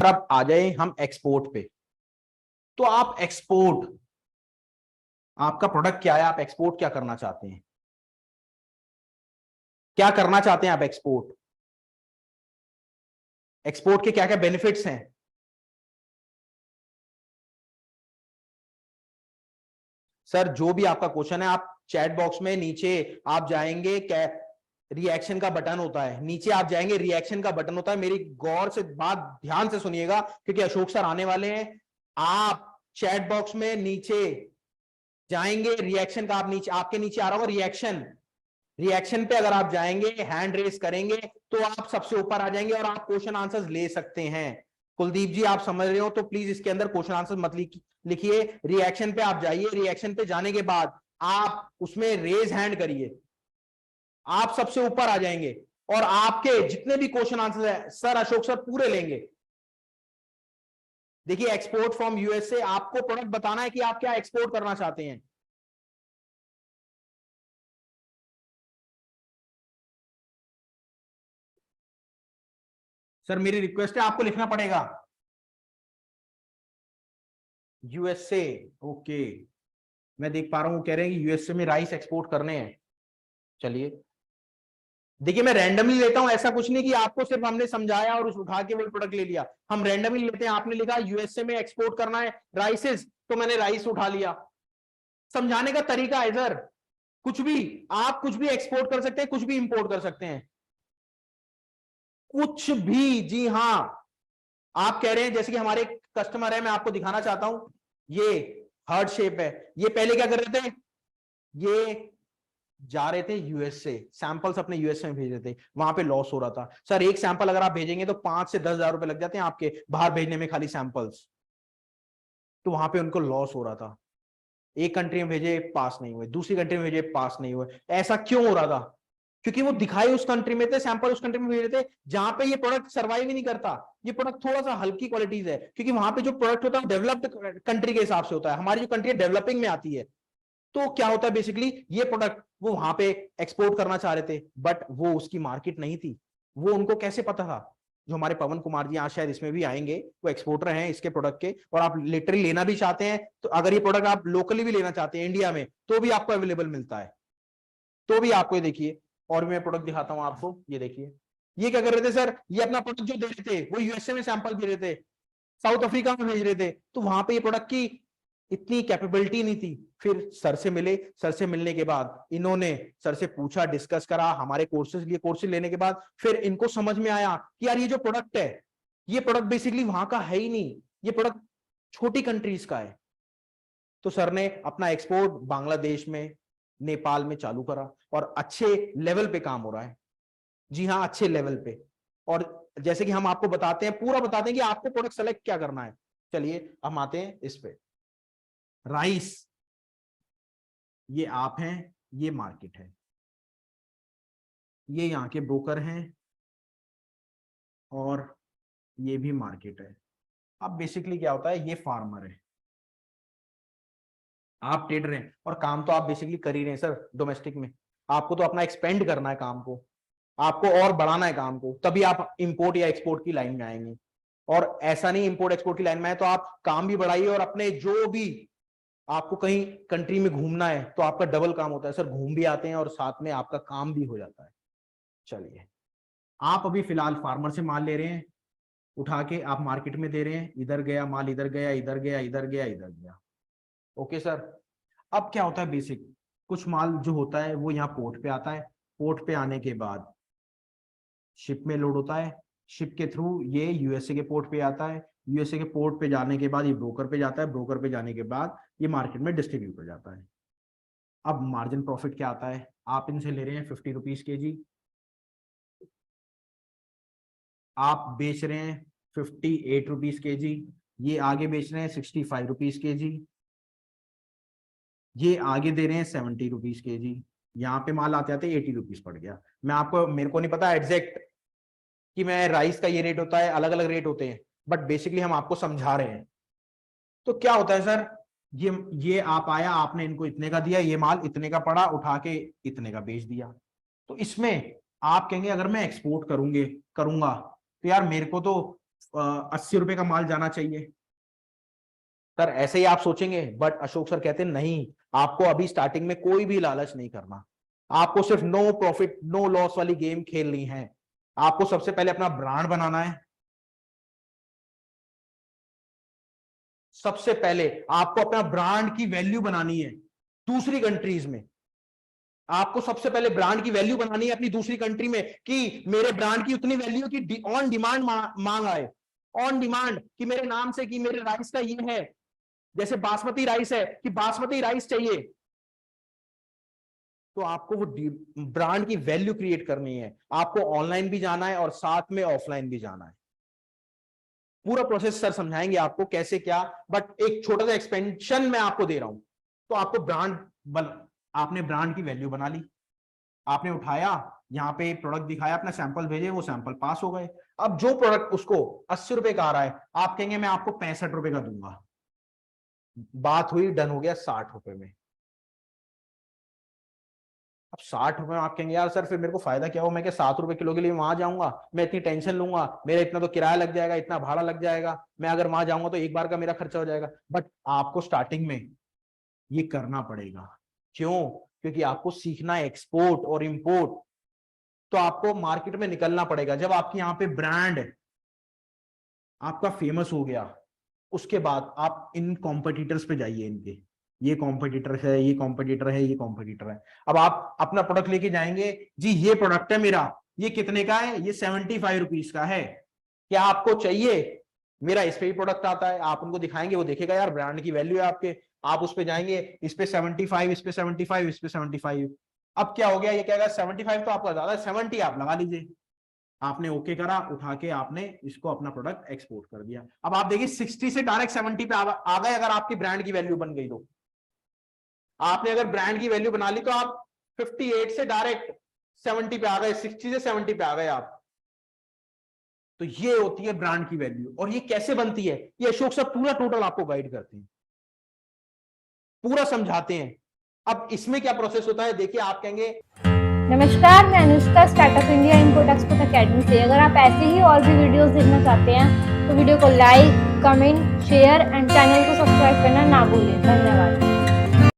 अब आ जाए हम एक्सपोर्ट पे। तो आप एक्सपोर्ट, आपका प्रोडक्ट क्या है, आप एक्सपोर्ट क्या करना चाहते हैं, क्या करना चाहते हैं आप एक्सपोर्ट, एक्सपोर्ट के क्या क्या बेनिफिट्स हैं? सर जो भी आपका क्वेश्चन है आप चैट बॉक्स में नीचे आप जाएंगे, क्या रिएक्शन का बटन होता है, नीचे आप जाएंगे रिएक्शन का बटन होता है। मेरी गौर से बात ध्यान से सुनिएगा क्योंकि अशोक सर आने वाले हैं। आप चैट बॉक्स में नीचे जाएंगे, रिएक्शन का आप नीचे, आपके नीचे आ रहा होगा रिएक्शन, रिएक्शन पे अगर आप जाएंगे, हैंड रेस करेंगे तो आप सबसे ऊपर आ जाएंगे और आप क्वेश्चन आंसर्स ले सकते हैं। कुलदीप जी आप समझ रहे हो तो प्लीज इसके अंदर क्वेश्चन आंसर मत लिखिए, रिएक्शन पे आप जाइए, रिएक्शन पे जाने के बाद आप उसमें रेज हैंड करिए, आप सबसे ऊपर आ जाएंगे और आपके जितने भी क्वेश्चन आंसर है सर अशोक सर पूरे लेंगे। देखिए एक्सपोर्ट फ्रॉम यूएसए, आपको प्रोडक्ट बताना है कि आप क्या एक्सपोर्ट करना चाहते हैं। सर मेरी रिक्वेस्ट है आपको लिखना पड़ेगा यूएसए। ओके, मैं देख पा रहा हूं कह रहे हैं कि यूएसए में राइस एक्सपोर्ट करने हैं। चलिए देखिए मैं रैंडमली लेता हूं, ऐसा कुछ नहीं कि आपको सिर्फ हमने समझाया और उस उठा के वो प्रोडक्ट ले लिया, हम रैंडमली लेते हैं। आपने लिखा यूएसए में एक्सपोर्ट करना है राइसेस, तो मैंने राइस उठा लिया। समझाने का तरीका है सर, कुछ भी आप कुछ भी एक्सपोर्ट कर सकते हैं, कुछ भी इंपोर्ट कर सकते हैं, कुछ भी। जी हाँ, आप कह रहे हैं जैसे कि हमारे कस्टमर है, मैं आपको दिखाना चाहता हूं, ये हार्ट शेप है, ये पहले क्या कर रहे थे, ये जा रहे थे यूएसए, सैंपल्स अपने यूएसए में भेज रहे थे, वहां पे लॉस हो रहा था। सर एक सैंपल अगर आप भेजेंगे तो 5 से 10 हजार रुपए लग जाते हैं आपके बाहर भेजने में, खाली सैंपल्स। तो वहां पे उनको लॉस हो रहा था, एक कंट्री में भेजे पास नहीं हुए, दूसरी कंट्री में भेजे पास नहीं हुए। ऐसा क्यों हो रहा था? क्योंकि वो दिखाए उस कंट्री में थे, सैंपल उस कंट्री में भेज रहे थे जहां पे ये प्रोडक्ट सर्वाइव ही नहीं करता। ये प्रोडक्ट थोड़ा सा हल्की क्वालिटीज है क्योंकि वहां पे जो प्रोडक्ट होता है डेवलप्ड कंट्री के हिसाब से होता है, हमारी जो कंट्री डेवलपिंग में आती है। तो क्या होता है बेसिकली, ये प्रोडक्ट वो वहां पे एक्सपोर्ट करना चाह रहे थे बट वो उसकी मार्केट नहीं थी। वो उनको कैसे पता था? जो हमारे पवन कुमार जी आज शायद इसमें भी आएंगे, वो एक्सपोर्टर हैं इसके प्रोडक्ट के, और आप लिटरली लेना भी चाहते हैं तो अगर ये प्रोडक्ट आप लोकली भी लेना चाहते हैं इंडिया में तो भी आपको अवेलेबल मिलता है। तो भी आपको ये देखिए, और मैं प्रोडक्ट दिखाता हूं आपको, ये देखिए ये क्या कर रहे थे सर, ये अपना प्रोडक्ट जो दे रहे थे वो यूएसए में सैंपल दे रहे थे, साउथ अफ्रीका में भेज रहे थे, तो वहां पे ये प्रोडक्ट की इतनी कैपेबिलिटी नहीं थी। फिर सर से मिले, सर से मिलने के बाद इन्होंने सर से पूछा, डिस्कस करा, हमारे कोर्सेज लिए, कोर्सेज लेने के बाद फिर इनको समझ में आया कि यार ये जो प्रोडक्ट है, ये प्रोडक्ट बेसिकली वहां का है ही नहीं, ये प्रोडक्ट छोटी कंट्रीज का है। तो सर ने अपना एक्सपोर्ट बांग्लादेश में, नेपाल में चालू करा और अच्छे लेवल पे काम हो रहा है। जी हाँ, अच्छे लेवल पे। और जैसे कि हम आपको बताते हैं, पूरा बताते हैं कि आपको प्रोडक्ट सेलेक्ट क्या करना है। चलिए हम आते हैं इस पे, राइस, ये आप हैं, ये मार्केट है, ये यहाँ के ब्रोकर हैं और ये भी मार्केट है। अब बेसिकली क्या होता है, ये फार्मर है, आप ट्रेडर हैं, और काम तो आप बेसिकली कर ही रहे हैं सर डोमेस्टिक में। आपको तो अपना एक्सपेंड करना है काम को, आपको और बढ़ाना है काम को, तभी आप इंपोर्ट या एक्सपोर्ट की लाइन में आएंगे। और ऐसा नहीं इंपोर्ट एक्सपोर्ट की लाइन में आए तो आप काम भी बढ़ाइए, और अपने जो भी आपको कहीं कंट्री में घूमना है तो आपका डबल काम होता है सर, घूम भी आते हैं और साथ में आपका काम भी हो जाता है। चलिए, आप अभी फिलहाल फार्मर से माल ले रहे हैं, उठा के आप मार्केट में दे रहे हैं, इधर गया माल, इधर गया, इधर गया, इधर गया, इधर गया। ओके सर, अब क्या होता है बेसिक, कुछ माल जो होता है वो यहाँ पोर्ट पे आता है, पोर्ट पे आने के बाद शिप में लोड होता है, शिप के थ्रू ये यूएसए के पोर्ट पे आता है, यूएसए के पोर्ट पे जाने के बाद ये ब्रोकर पे जाता है, ब्रोकर पे जाने के बाद ये मार्केट में डिस्ट्रीब्यूट हो जाता है। अब मार्जिन प्रॉफिट क्या आता है, आप इनसे ले रहे हैं 50 रुपीज के जी, आप बेच रहे हैं 58 रुपीज के जी, ये आगे बेच रहे हैं 65 रुपीज के जी, ये आगे दे रहे हैं 70 रुपीज के जी, यहाँ पे माल आते आते 80 रुपीज पड़ गया। मैं आपको, मेरे को नहीं पता एग्जैक्ट कि मैं राइस का ये रेट होता है, अलग अलग रेट होते हैं, बट बेसिकली हम आपको समझा रहे हैं। तो क्या होता है सर, ये आप आया, आपने इनको इतने का दिया, ये माल इतने का पड़ा, उठा के इतने का बेच दिया। तो इसमें आप कहेंगे अगर मैं एक्सपोर्ट करूंगा तो यार मेरे को तो ₹80 का माल जाना चाहिए। सर ऐसे ही आप सोचेंगे, बट अशोक सर कहते हैं नहीं, आपको अभी स्टार्टिंग में कोई भी लालच नहीं करना, आपको सिर्फ नो प्रॉफिट नो लॉस वाली गेम खेलनी है। आपको सबसे पहले अपना ब्रांड बनाना है। सबसे पहले आपको अपना ब्रांड की वैल्यू बनानी है दूसरी कंट्रीज में। आपको सबसे पहले ब्रांड की वैल्यू बनानी है अपनी दूसरी कंट्री में, कि मेरे ब्रांड की उतनी वैल्यू कि ऑन डिमांड मांग आए, ऑन डिमांड, कि मेरे नाम से, कि मेरे राइस का ये है, जैसे बासमती राइस है कि बासमती राइस चाहिए। तो आपको वो ब्रांड की वैल्यू क्रिएट करनी है। आपको ऑनलाइन भी जाना है और साथ में ऑफलाइन भी जाना है। पूरा प्रोसेस सर समझाएंगे आपको कैसे क्या, बट एक छोटा सा एक्सपेंशन मैं आपको दे रहा हूं। तो आपको आपने ब्रांड की वैल्यू बना ली, आपने उठाया, यहाँ पे प्रोडक्ट दिखाया, अपना सैंपल भेजे, वो सैंपल पास हो गए। अब जो प्रोडक्ट उसको ₹80 का आ रहा है, आप कहेंगे मैं आपको ₹65 का दूंगा। बात हुई, डन हो गया ₹60 में। अब ₹60 में आप कहेंगे यार सर फिर मेरे को फायदा क्या हो, मैं क्या ₹7 किलो के लिए वहां जाऊंगा, मैं इतनी टेंशन लूंगा, मेरा इतना तो किराया लग जाएगा, इतना भाड़ा लग जाएगा, मैं अगर वहां जाऊंगा तो एक बार का मेरा खर्चा हो जाएगा। बट आपको स्टार्टिंग में ये करना पड़ेगा। क्यों? क्योंकि आपको सीखना है एक्सपोर्ट और इंपोर्ट। तो आपको मार्केट में निकलना पड़ेगा। जब आपके यहाँ पे ब्रांड आपका फेमस हो गया, उसके बाद आप इन कॉम्पिटिटर्स पे जाइए, इनके ये कॉम्पिटिटर है, ये कॉम्पिटिटर है, ये कॉम्पिटिटर है। अब आप अपना प्रोडक्ट लेके जाएंगे, जी ये प्रोडक्ट है मेरा, ये कितने का है, ये ₹75 का है, क्या आपको चाहिए? मेरा इस पे भी प्रोडक्ट आता है। आप उनको दिखाएंगे, वो देखेगा यार ब्रांड की वैल्यू है आपके, आप उस पे जाएंगे, इस पे 75, इस पे 75, इस पे 75। अब क्या हो गया, ये कहेगा 75 तो आपका ज्यादा, 70 आप लगा लीजिए। आपने ओके करा, उठा के आपने इसको अपना प्रोडक्ट एक्सपोर्ट कर दिया। अब आप देखिए 60 से डायरेक्ट 70 पे आ गए। अगर आपकी ब्रांड की वैल्यू बन गई तो आपने अगर ब्रांड की वैल्यू बना ली तो आप 58 से डायरेक्ट 70 पे आ गए, 60 से 70 पे आ गए आप। तो ये होती है ब्रांड की वैल्यू। और ये कैसे बनती है, ये अशोक सर पूरा टोटल आपको गाइड करते हैं, पूरा समझाते हैं। अब इसमें क्या प्रोसेस होता है देखिए, आप कहेंगे नमस्कार, मैं Anushka startup India import export academy से। अगर आप ऐसे ही और भी वीडियोस देखना चाहते हैं तो वीडियो को like, comment, share and channel को सब्सक्राइब करना ना भूलें। धन्यवाद।